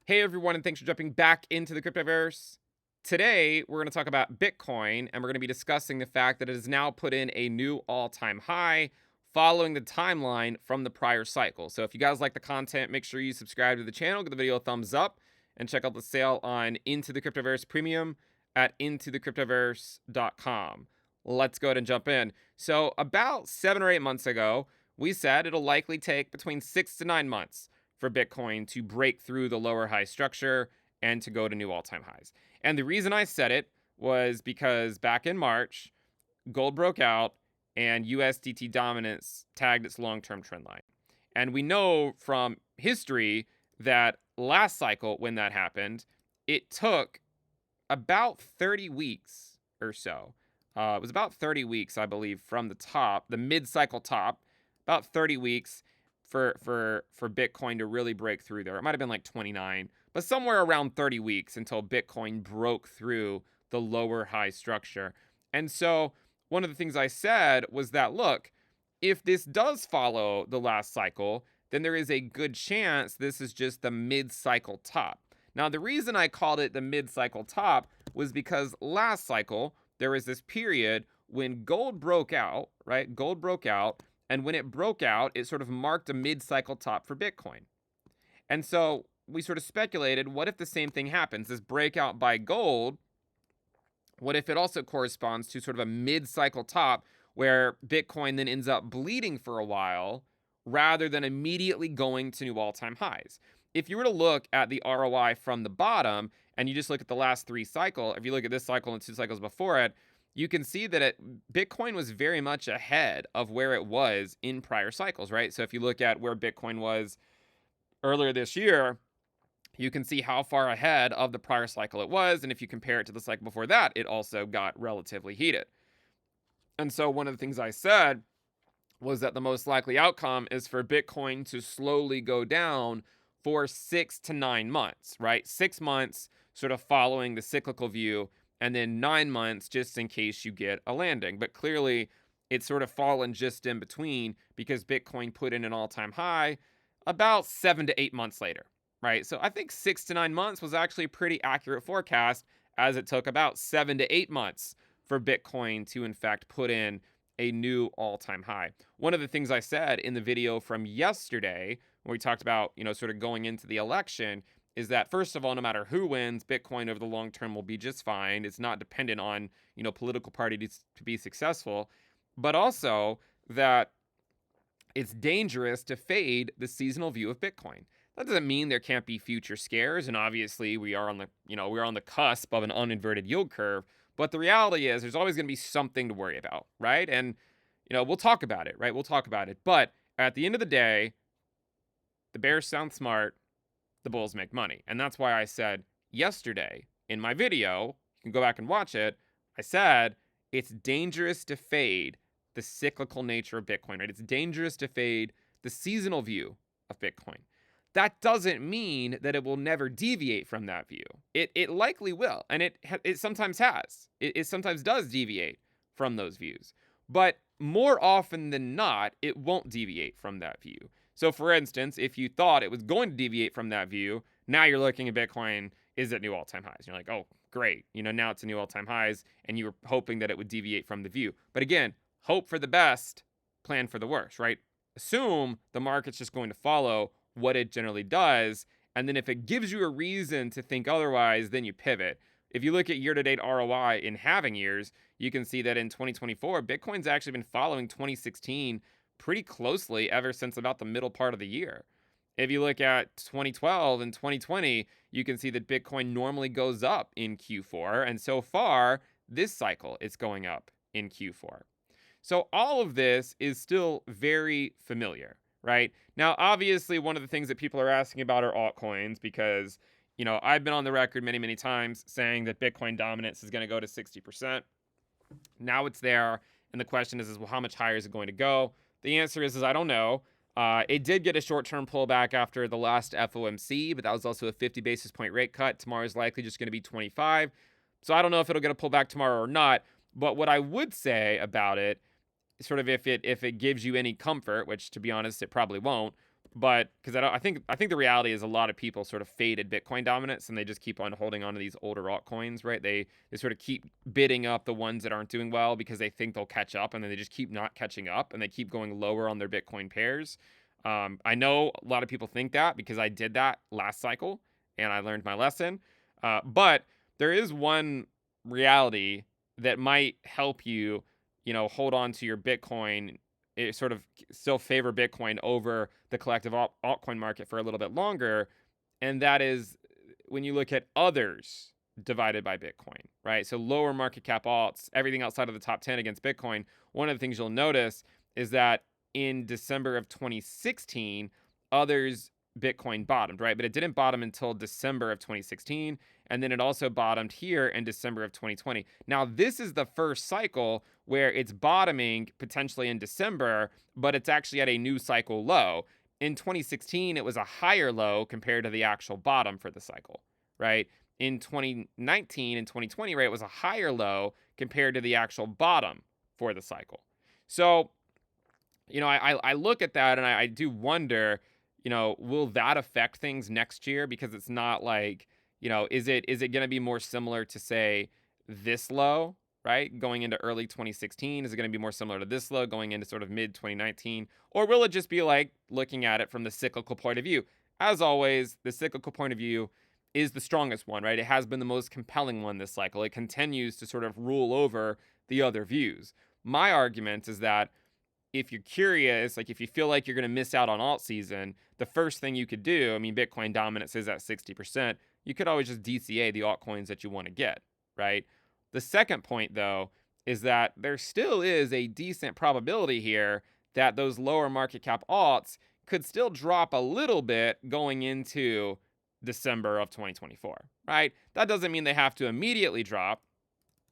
Hey everyone, and thanks for jumping back into the Cryptoverse. Today, we're going to talk about Bitcoin, and we're going to be discussing the fact that it has now put in a new all-time high following the timeline from the prior cycle. So if you guys like the content, make sure you subscribe to the channel, give the video a thumbs up, and check out the sale on Into the Cryptoverse Premium at intothecryptoverse.com. Let's go ahead and jump in. So about 7 or 8 months ago, we said it'll likely take between 6 to 9 months for Bitcoin to break through the lower high structure and to go to new all-time highs. And the reason I said it was because back in March, gold broke out and USDT dominance tagged its long-term trend line. And we know from history that last cycle, when that happened, it took about 30 weeks or so. It was about 30 weeks, I believe, from the top, the mid-cycle top, about 30 weeks for Bitcoin to really break through there. It might have been like 29, but somewhere around 30 weeks until Bitcoin broke through the lower high structure. And so one of the things I said was that, look, if this does follow the last cycle, then there is a good chance this is just the mid-cycle top. Now, the reason I called it the mid-cycle top was because last cycle, there was this period when gold broke out, right? Gold broke out, and when it broke out, it sort of marked a mid-cycle top for Bitcoin. And so we sort of speculated, what if the same thing happens? This breakout by gold, what if it also corresponds to sort of a mid-cycle top where Bitcoin then ends up bleeding for a while rather than immediately going to new all-time highs? If you were to look at the ROI from the bottom and you just look at the last 3 cycles, if you look at this cycle and 2 cycles before it, you can see that Bitcoin was very much ahead of where it was in prior cycles, right? So if you look at where Bitcoin was earlier this year, you can see how far ahead of the prior cycle it was. And if you compare it to the cycle before that, it also got relatively heated. And so one of the things I said was that the most likely outcome is for Bitcoin to slowly go down for 6 to 9 months, right? 6 months sort of following the cyclical view, and then 9 months just in case you get a landing. But clearly, it's sort of fallen just in between because Bitcoin put in an all-time high about 7 to 8 months later, right? So I think 6 to 9 months was actually a pretty accurate forecast, as it took about 7 to 8 months for Bitcoin to, in fact, put in a new all-time high. One of the things I said in the video from yesterday, when we talked about, sort of going into the election, is that first of all, no matter who wins, Bitcoin over the long term will be just fine. It's not dependent on, political parties to be successful, but also that it's dangerous to fade the seasonal view of Bitcoin. That doesn't mean there can't be future scares, and obviously we are on the cusp of an uninverted yield curve. But the reality is, there's always going to be something to worry about, right? And we'll talk about it, right? We'll talk about it. But at the end of the day, the bears sound smart, the bulls make money, and that's why I said yesterday in my video, you can go back and watch it. I said it's dangerous to fade the cyclical nature of Bitcoin, right? It's dangerous to fade the seasonal view of Bitcoin. That doesn't mean that it will never deviate from that view. It likely will, and it sometimes has. It sometimes does deviate from those views. But more often than not, it won't deviate from that view. So for instance, if you thought it was going to deviate from that view, now you're looking at Bitcoin is at new all-time highs. You're like, oh, great. Now it's a new all-time highs, and you were hoping that it would deviate from the view. But again, hope for the best, plan for the worst, right? Assume the market's just going to follow what it generally does. And then if it gives you a reason to think otherwise, then you pivot. If you look at year-to-date ROI in halving years, you can see that in 2024, Bitcoin's actually been following 2016 pretty closely ever since about the middle part of the year. If you look at 2012 and 2020, you can see that Bitcoin normally goes up in Q4. And so far, this cycle, it's going up in Q4. So all of this is still very familiar, right? Now, obviously, one of the things that people are asking about are altcoins because, I've been on the record many, many times saying that Bitcoin dominance is going to go to 60%. Now it's there. And the question is, well, how much higher is it going to go? The answer is I don't know. It did get a short-term pullback after the last FOMC, but that was also a 50 basis point rate cut. Tomorrow is likely just going to be 25. So I don't know if it'll get a pullback tomorrow or not. But what I would say about it, sort of if it gives you any comfort, which to be honest, it probably won't, But because I think the reality is a lot of people sort of faded Bitcoin dominance and they just keep on holding on to these older altcoins, right? They sort of keep bidding up the ones that aren't doing well because they think they'll catch up, and then they just keep not catching up, and they keep going lower on their Bitcoin pairs. I know a lot of people think that because I did that last cycle and I learned my lesson. But there is one reality that might help you, hold on to your Bitcoin, sort of still favor Bitcoin over the collective altcoin market for a little bit longer. And that is when you look at others divided by Bitcoin, right? So lower market cap alts, everything outside of the top 10 against Bitcoin. One of the things you'll notice is that in December of 2016, others Bitcoin bottomed, right? But it didn't bottom until December of 2016. And then it also bottomed here in December of 2020. Now, this is the first cycle where it's bottoming potentially in December, but it's actually at a new cycle low. In 2016, it was a higher low compared to the actual bottom for the cycle, right? In 2019 and 2020, right, it was a higher low compared to the actual bottom for the cycle. So, I look at that and I do wonder, will that affect things next year? Because it's not like, is it going to be more similar to, say, this low, right? Going into early 2016, is it going to be more similar to this low going into sort of mid 2019? Or will it just be like looking at it from the cyclical point of view? As always, the cyclical point of view is the strongest one, right? It has been the most compelling one this cycle. It continues to sort of rule over the other views. My argument is that if you're curious, like if you feel like you're going to miss out on alt season, the first thing you could do, I mean, Bitcoin dominance is at 60%. You could always just DCA the altcoins that you want to get, right? The second point, though, is that there still is a decent probability here that those lower market cap alts could still drop a little bit going into December of 2024, right? That doesn't mean they have to immediately drop.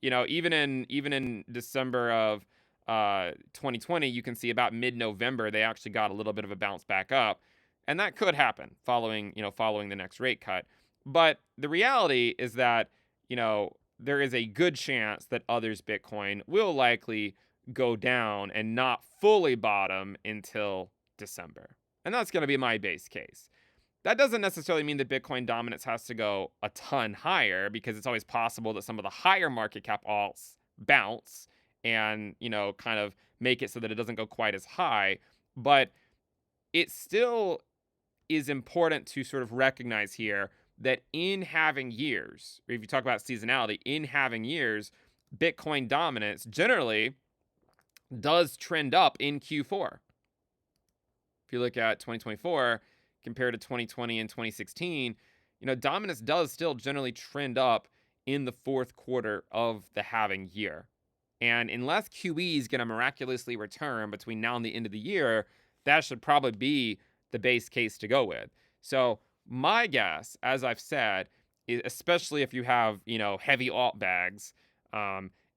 Even in December of 2020, you can see about mid-November they actually got a little bit of a bounce back up, and that could happen following the next rate cut. But the reality is that there is a good chance that others Bitcoin will likely go down and not fully bottom until December, and that's going to be my base case. That doesn't necessarily mean that Bitcoin dominance has to go a ton higher, because it's always possible that some of the higher market cap alts bounce and, kind of make it so that it doesn't go quite as high. But it still is important to sort of recognize here that in having years, or if you talk about seasonality, in having years, Bitcoin dominance generally does trend up in Q4. If you look at 2024 compared to 2020 and 2016, dominance does still generally trend up in the fourth quarter of the halving year. And unless QE is going to miraculously return between now and the end of the year, that should probably be the base case to go with. So my guess, as I've said, especially if you have, heavy alt bags,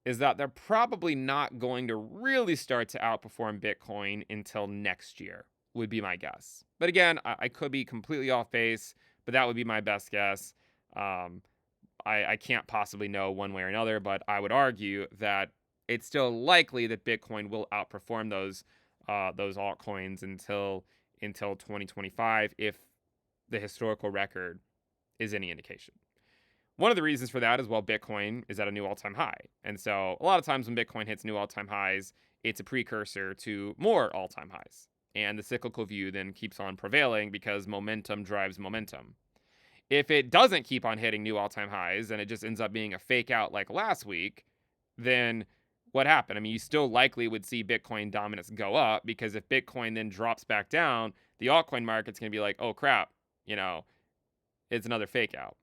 is that they're probably not going to really start to outperform Bitcoin until next year, would be my guess. But again, I could be completely off base, but that would be my best guess. I can't possibly know one way or another, but I would argue that it's still likely that Bitcoin will outperform those altcoins until 2025, if the historical record is any indication. One of the reasons for that is, well, Bitcoin is at a new all-time high. And so a lot of times when Bitcoin hits new all-time highs, it's a precursor to more all-time highs. And the cyclical view then keeps on prevailing because momentum drives momentum. If it doesn't keep on hitting new all-time highs and it just ends up being a fake out like last week, then what happened? I mean, you still likely would see Bitcoin dominance go up, because if Bitcoin then drops back down, the altcoin market's going to be like, oh crap, it's another fake out.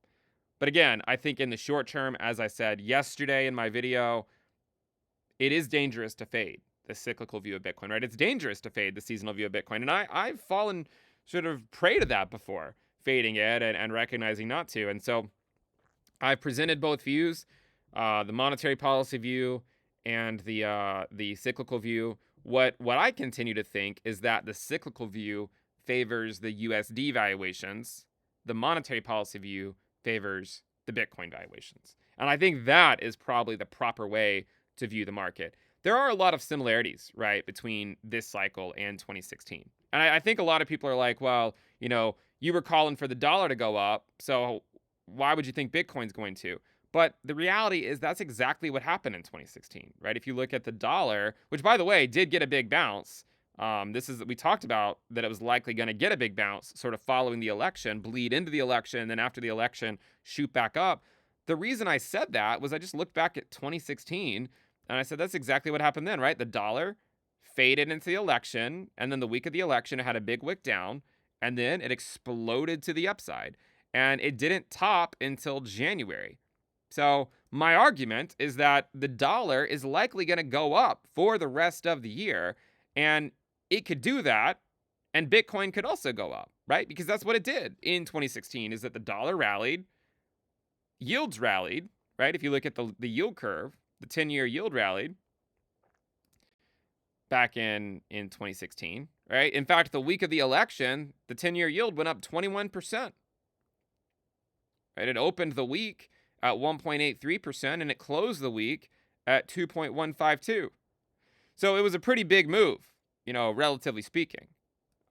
But again, I think in the short term, as I said yesterday in my video, it is dangerous to fade the cyclical view of Bitcoin, right? It's dangerous to fade the seasonal view of Bitcoin. And I've fallen sort of prey to that before, fading it and recognizing not to. And so I've presented both views, the monetary policy view and the cyclical view. What I continue to think is that the cyclical view favors the USD valuations. The monetary policy view favors the Bitcoin valuations. And I think that is probably the proper way to view the market. There are a lot of similarities, right, between this cycle and 2016. And I think a lot of people are like, well, you were calling for the dollar to go up, so why would you think Bitcoin's going to? But the reality is that's exactly what happened in 2016, right? If you look at the dollar, which by the way did get a big bounce, we talked about that it was likely going to get a big bounce, sort of following the election, bleed into the election, and then after the election, shoot back up. The reason I said that was I just looked back at 2016 and I said that's exactly what happened then, right? The dollar faded into the election, and then the week of the election, it had a big wick down, and then it exploded to the upside, and it didn't top until January. So my argument is that the dollar is likely going to go up for the rest of the year, and it could do that, and Bitcoin could also go up, right? Because that's what it did in 2016, is that the dollar rallied, yields rallied, right? If you look at the yield curve, the 10-year yield rallied back in 2016, right? In fact, the week of the election, the 10-year yield went up 21%. Right? It opened the week at 1.83% and it closed the week at 2.152. So it was a pretty big move, relatively speaking.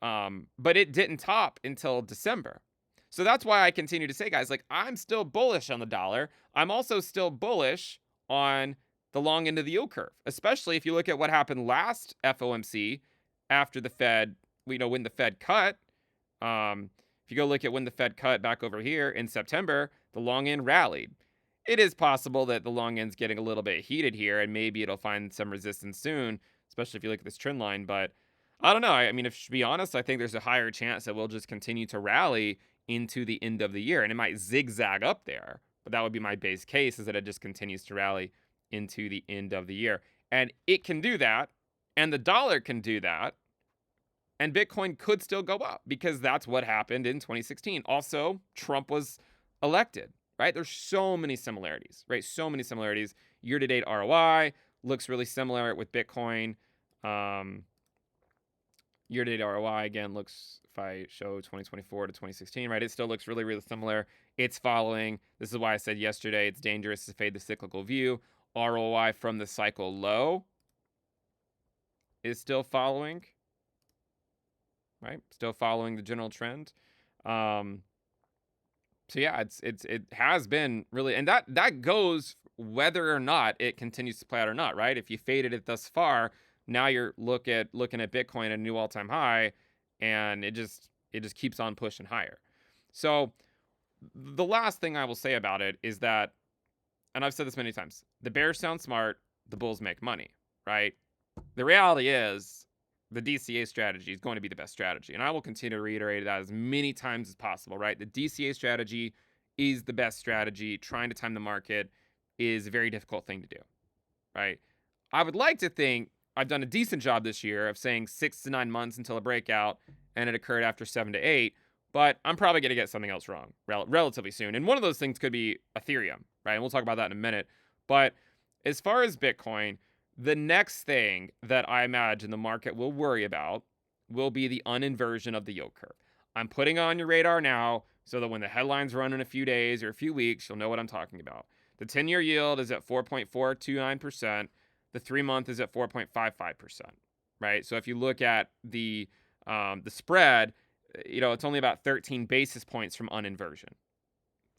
But it didn't top until December. So that's why I continue to say, guys, like, I'm still bullish on the dollar. I'm also still bullish on the long end of the yield curve, especially if you look at what happened last FOMC after the Fed, when the Fed cut. If you go look at when the Fed cut back over here in September, the long end rallied. It is possible that the long end's getting a little bit heated here, and maybe it'll find some resistance soon, especially if you look at this trend line. But I don't know. I mean, to be honest, I think there's a higher chance that we'll just continue to rally into the end of the year, and it might zigzag up there. But that would be my base case, is that it just continues to rally into the end of the year. And it can do that, and the dollar can do that, and Bitcoin could still go up, because that's what happened in 2016. Also, Trump was elected, right? There's so many similarities, right? So many similarities. Year-to-date ROI looks really similar with Bitcoin. Year-to-date ROI, again, looks, if I show 2024 to 2016, right, it still looks really, really similar. It's following. This is why I said yesterday it's dangerous to fade the cyclical view. ROI from the cycle low is still following, right? Still following the general trend. So yeah, it has been really, and that goes whether or not it continues to play out or not, right? If you faded it thus far, now you're looking at Bitcoin at a new all-time high, and it just keeps on pushing higher. So the last thing I will say about it is that, and I've said this many times, the bears sound smart, the bulls make money, right? The reality is the DCA strategy is going to be the best strategy, and I will continue to reiterate that as many times as possible, right? The DCA strategy is the best strategy. Trying to time the market is a very difficult thing to do, right? I would like to think I've done a decent job this year of saying 6 to 9 months until a breakout, and it occurred after 7 to 8. But I'm probably going to get something else wrong relatively soon. And one of those things could be Ethereum, right? And we'll talk about that in a minute. But as far as Bitcoin, the next thing that I imagine the market will worry about will be the uninversion of the yield curve. I'm putting it on your radar now so that when the headlines run in a few days or a few weeks, you'll know what I'm talking about. The 10-year yield is at 4.429%. The 3-month is at 4.55%, right? So if you look at the spread, it's only about 13 basis points from uninversion.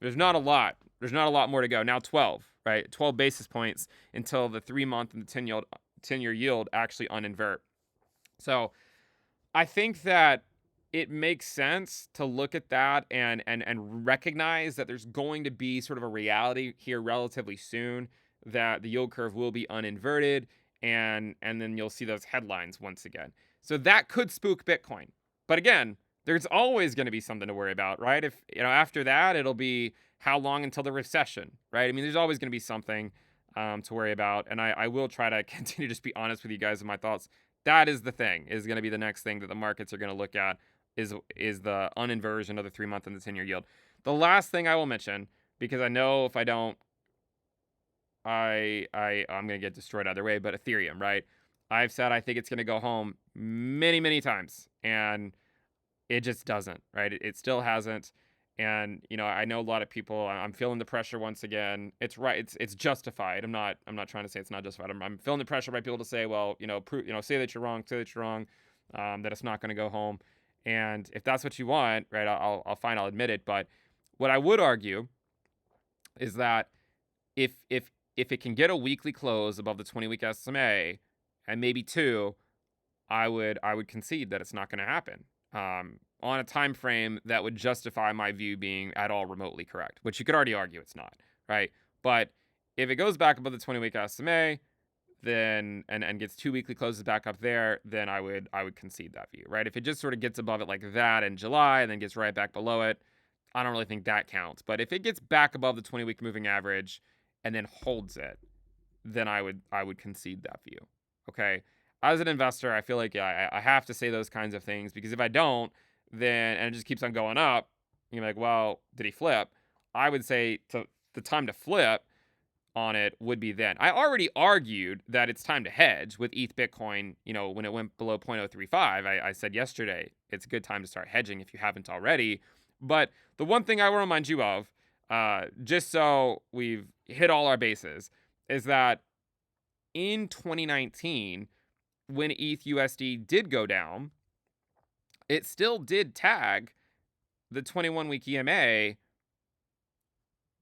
There's not a lot. There's not a lot more to go. Now 12, right? 12 basis points until the 3-month and the 10-year yield actually uninvert. So I think that it makes sense to look at that and recognize that there's going to be sort of a reality here relatively soon that the yield curve will be uninverted, and then you'll see those headlines once again. So that could spook Bitcoin. But again, there's always going to be something to worry about, right? If, after that, it'll be how long until the recession, right? I mean, there's always going to be something to worry about. And I will try to continue to just be honest with you guys in my thoughts. That is the thing, is going to be the next thing that the markets are going to look at, is the uninversion of the 3-month and the 10-year yield. The last thing I will mention, because I know if I don't, I'm going to get destroyed either way, but Ethereum, right? I've said I think it's going to go home many, many times, and it just doesn't, right? It still hasn't. And, I know a lot of people, I'm feeling the pressure once again. It's right. It's justified. I'm not trying to say it's not justified. I'm feeling the pressure by people to say, well, say that you're wrong, that it's not going to go home. And if that's what you want, right, I'll admit it. But what I would argue is that if it can get a weekly close above the 20-week SMA and maybe two, I would concede that it's not going to happen on a time frame that would justify my view being at all remotely correct, which you could already argue it's not, right? But if it goes back above the 20-week SMA, then and gets two weekly closes back up there, then I would concede that view, right? If it just sort of gets above it like that in July and then gets right back below it, I don't really think that counts. But if it gets back above the 20-week moving average and then holds it, then I would concede that view. Okay. As an investor, I feel like I have to say those kinds of things, because if I don't, then and it just keeps on going up, you're like, well, did he flip? I would say the time to flip on it would be then. I already argued that it's time to hedge with ETH Bitcoin, when it went below 0.035. I said yesterday it's a good time to start hedging if you haven't already. But the one thing I will remind you of, just so we've hit all our bases, is that in 2019, when ETH USD did go down, it still did tag the 21-week EMA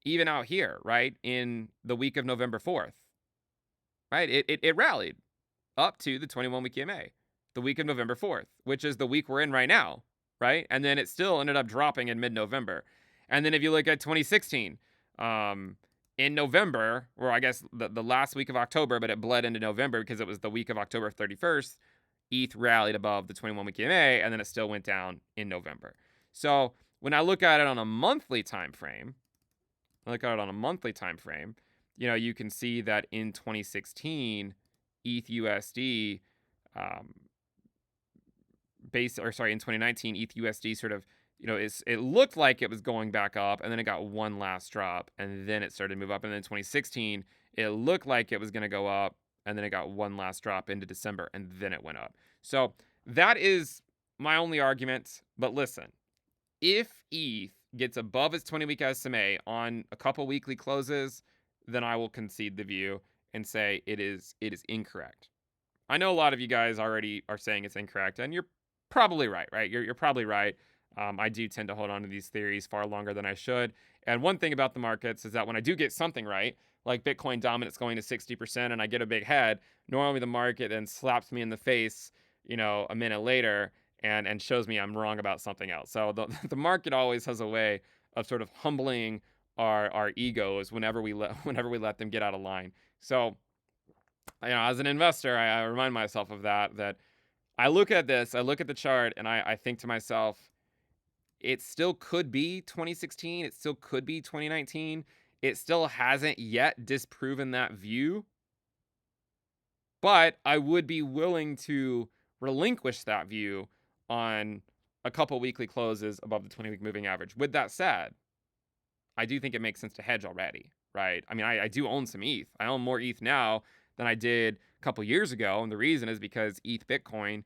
even out here, right? In the week of November 4th, right? It rallied up to the 21-week EMA, the week of November 4th, which is the week we're in right now, right? And then it still ended up dropping in mid-November. And then if you look at 2016, in November, or I guess the last week of October, but it bled into November because it was the week of October 31st, ETH rallied above the 21-week EMA, and then it still went down in November. So when I look at it on a monthly time frame, you can see that in 2016, ETH USD, in 2019, ETH USD sort of, it looked like it was going back up, and then it got one last drop, and then it started to move up. And then in 2016, it looked like it was going to go up, and then it got one last drop into December, and then it went up. So that is my only argument. But listen, if ETH gets above its 20-week SMA on a couple weekly closes, then I will concede the view and say it is incorrect. I know a lot of you guys already are saying it's incorrect, and you're probably right? You're probably right. I do tend to hold on to these theories far longer than I should. And one thing about the markets is that when I do get something right, like Bitcoin dominance going to 60%, and I get a big head, normally the market then slaps me in the face, a minute later, and shows me I'm wrong about something else. So the market always has a way of sort of humbling our egos whenever we let them get out of line. So, as an investor, I remind myself of that I look at this, I look at the chart, and I think to myself, it still could be 2016, it still could be 2019, it still hasn't yet disproven that view, but I would be willing to relinquish that view on a couple weekly closes above the 20-week moving average. With that said, I do think it makes sense to hedge already, right? I mean, I do own some ETH. I own more ETH now than I did a couple years ago, and the reason is because ETH Bitcoin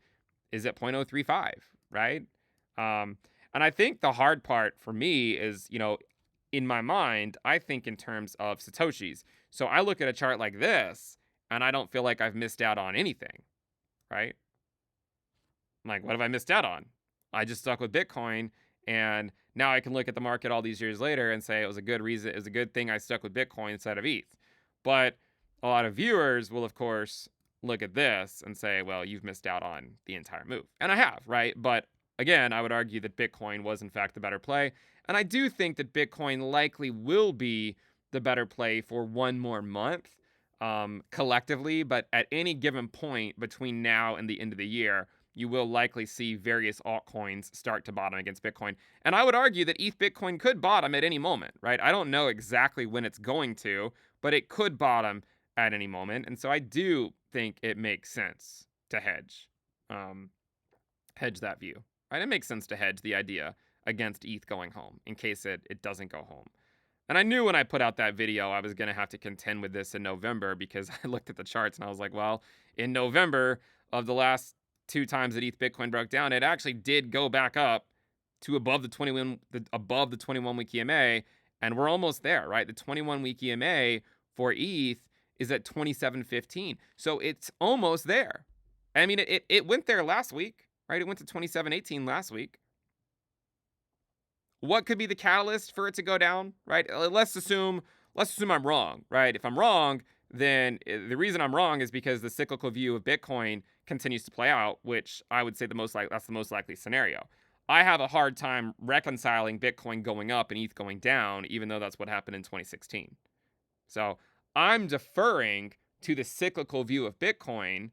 is at 0.035, right? And I think the hard part for me is, in my mind, I think in terms of Satoshis. So I look at a chart like this, and I don't feel like I've missed out on anything, right? I'm like, what have I missed out on? I just stuck with Bitcoin, and now I can look at the market all these years later and say it was a good reason, it was a good thing I stuck with Bitcoin instead of ETH. But a lot of viewers will, of course, look at this and say, well, you've missed out on the entire move. And I have, right? But again, I would argue that Bitcoin was, in fact, the better play. And I do think that Bitcoin likely will be the better play for one more month collectively. But at any given point between now and the end of the year, you will likely see various altcoins start to bottom against Bitcoin. And I would argue that ETH Bitcoin could bottom at any moment, right? I don't know exactly when it's going to, but it could bottom at any moment. And so I do think it makes sense to hedge that view, right? It makes sense to hedge the idea against ETH going home in case it doesn't go home. And I knew when I put out that video, I was going to have to contend with this in November, because I looked at the charts and I was like, well, in November of the last two times that ETH Bitcoin broke down, it actually did go back up to above the 21-week EMA, and we're almost there, right? The 21-week EMA for ETH is at 27.15, so it's almost there. I mean, it went there last week, right? It went to 27.18 last week. What could be the catalyst for it to go down, right? Let's assume I'm wrong, right? If I'm wrong, then the reason I'm wrong is because the cyclical view of Bitcoin continues to play out, which I would say that's the most likely scenario. I have a hard time reconciling Bitcoin going up and ETH going down, even though that's what happened in 2016. So I'm deferring to the cyclical view of Bitcoin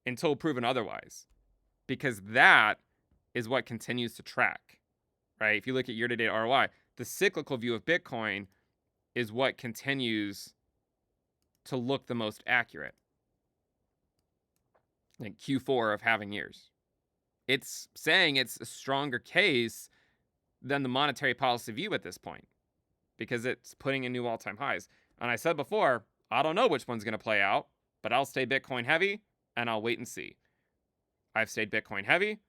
until proven otherwise, because that is what continues to track, right? If you look at year-to-date ROI, the cyclical view of Bitcoin is what continues to look the most accurate. Like Q4 of halving years. It's saying it's a stronger case than the monetary policy view at this point, because it's putting in new all-time highs. And I said before, I don't know which one's going to play out, but I'll stay Bitcoin heavy and I'll wait and see. I've stayed Bitcoin heavy.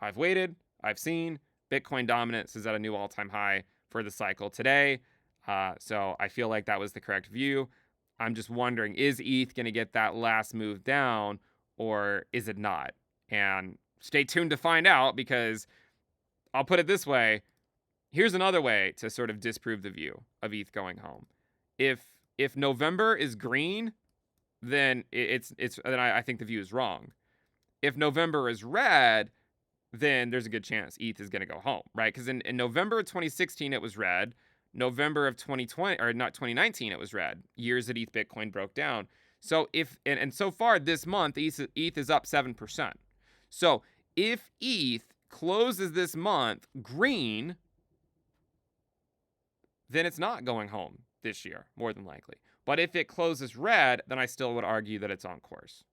I've waited. I've seen. Bitcoin dominance is at a new all-time high for the cycle today. So I feel like that was the correct view. I'm just wondering, is ETH going to get that last move down or is it not? And stay tuned to find out, because I'll put it this way. Here's another way to sort of disprove the view of ETH going home. If November is green, then I think the view is wrong. If November is red, then there's a good chance ETH is going to go home, right? Because in November of 2016, it was red. November of 2020, or not 2019, it was red. Years that ETH Bitcoin broke down. So and so far this month, ETH is up 7%. So if ETH closes this month green, then it's not going home this year, more than likely. But if it closes red, then I still would argue that it's on course.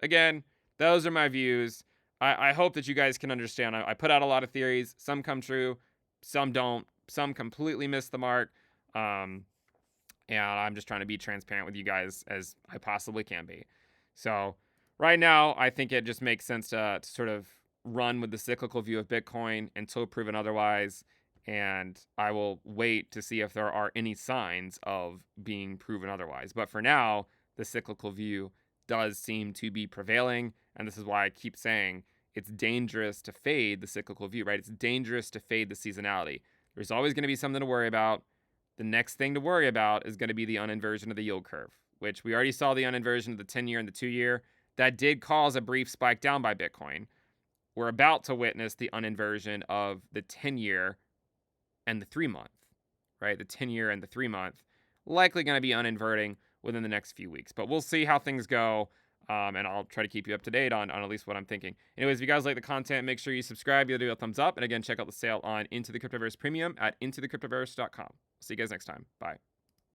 Again, those are my views. I hope that you guys can understand. I put out a lot of theories. Some come true, some don't. Some completely miss the mark. And I'm just trying to be transparent with you guys as I possibly can be. So right now, I think it just makes sense to sort of run with the cyclical view of Bitcoin until proven otherwise. And I will wait to see if there are any signs of being proven otherwise. But for now, the cyclical view does seem to be prevailing. And this is why I keep saying it's dangerous to fade the cyclical view, right? It's dangerous to fade the seasonality. There's always going to be something to worry about. The next thing to worry about is going to be the uninversion of the yield curve, which we already saw the uninversion of the 10-year and the 2-year. That did cause a brief spike down by Bitcoin. We're about to witness the uninversion of the 10-year and the 3-month, right? The 10-year and the 3-month likely going to be uninverting within the next few weeks. But we'll see how things go. And I'll try to keep you up to date on at least what I'm thinking. Anyways, if you guys like the content, make sure you subscribe, give it a thumbs up. And again, check out the sale on Into the Cryptoverse Premium at intothecryptoverse.com. See you guys next time. Bye.